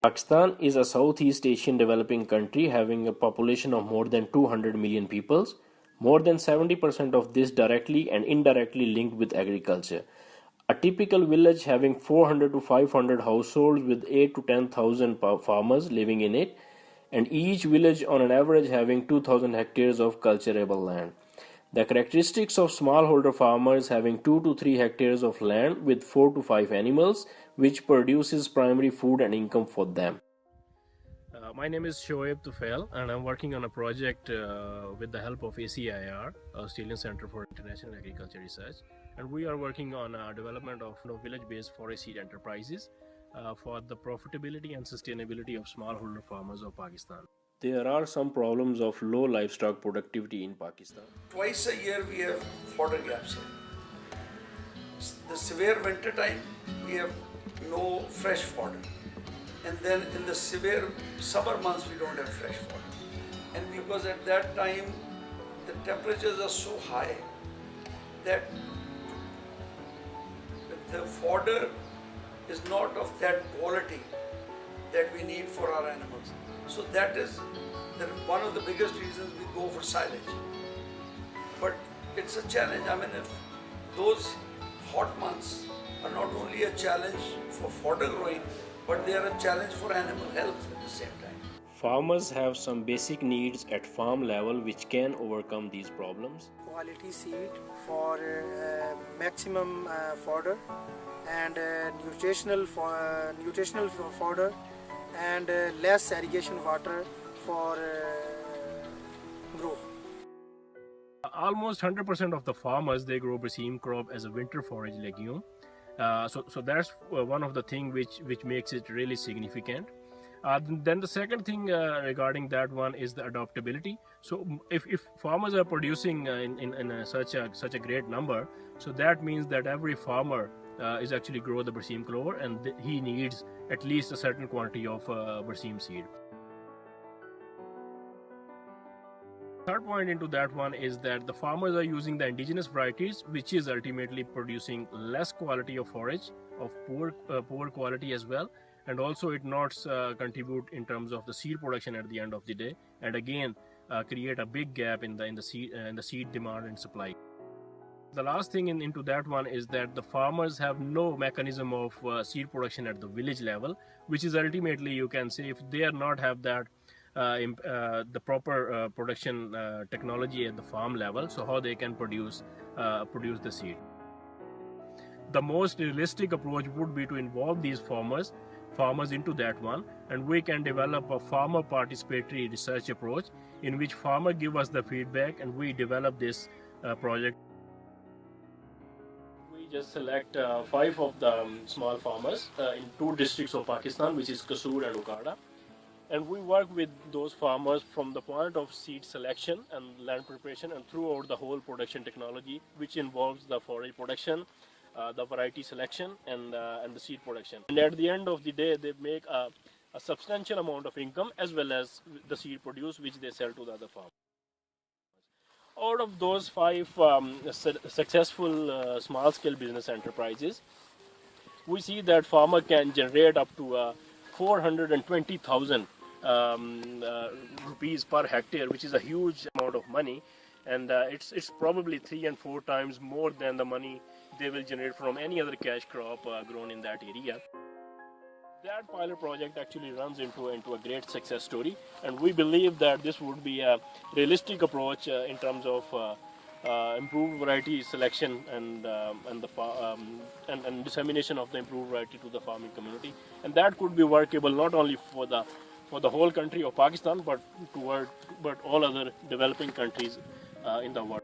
Pakistan is a Southeast Asian developing country having a population of more than 200 million people. More than 70% of this directly and indirectly linked with agriculture. A typical village having 400 to 500 households with 8 to 10,000 farmers living in it, and each village on an average having 2,000 hectares of cultivable land. The characteristics of smallholder farmers having 2 to 3 hectares of land with 4 to 5 animals, which produces primary food and income for them. My name is Shoaib Tufail, and I'm working on a project with the help of ACIR, Australian Centre for International Agriculture Research, and we are working on development of village-based forest seed enterprises for the profitability and sustainability of smallholder farmers of Pakistan. There are some problems of low livestock productivity in Pakistan. Twice a year we have fodder gaps here. The severe winter time we have no fresh fodder, and then in the severe summer months we don't have fresh fodder. And because at that time the temperatures are so high that the fodder is not of that quality that we need for our animals. So that is one of the biggest reasons we go for silage. But it's a challenge. I mean, if those hot months are not only a challenge for fodder growing, but they are a challenge for animal health at the same time. Farmers have some basic needs at farm level which can overcome these problems. Quality seed for maximum fodder and nutritional fodder and less irrigation water for growth. Almost 100% of the farmers, they grow Brazil crop as a winter forage legume. So that's one of the things which makes it really significant. Then the second thing regarding that one is the adaptability. So if farmers are producing in such a great number, so that means that every farmer is actually grow the Brazil clover, and he needs at least a certain quantity of Brazil seed. Third point into that one is that the farmers are using the indigenous varieties, which is ultimately producing less quality of forage, of poor quality as well, and also it not contribute in terms of the seed production at the end of the day, and again create a big gap in the seed demand and supply. The last thing into that one is that the farmers have no mechanism of seed production at the village level, which is ultimately, you can say, if they are not have that the proper production technology at the farm level, so how they can produce the seed. The most realistic approach would be to involve these farmers into that one, and we can develop a farmer participatory research approach in which farmer give us the feedback and we develop this project. We just select 5 of the small farmers in 2 districts of Pakistan, which is Kasur and Ukada. And we work with those farmers from the point of seed selection and land preparation and throughout the whole production technology, which involves the forage production, the variety selection, and the seed production. And at the end of the day, they make a substantial amount of income as well as the seed produce, which they sell to the other farmers. Out of those 5 successful small-scale business enterprises, we see that farmer can generate up to 420,000 rupees per hectare, which is a huge amount of money, and it's probably 3 and 4 times more than the money they will generate from any other cash crop grown in that area. That pilot project actually runs into a great success story, and we believe that this would be a realistic approach in terms of improved variety selection and dissemination of the improved variety to the farming community, and that could be workable not only for the whole country of Pakistan, but all other developing countries in the world.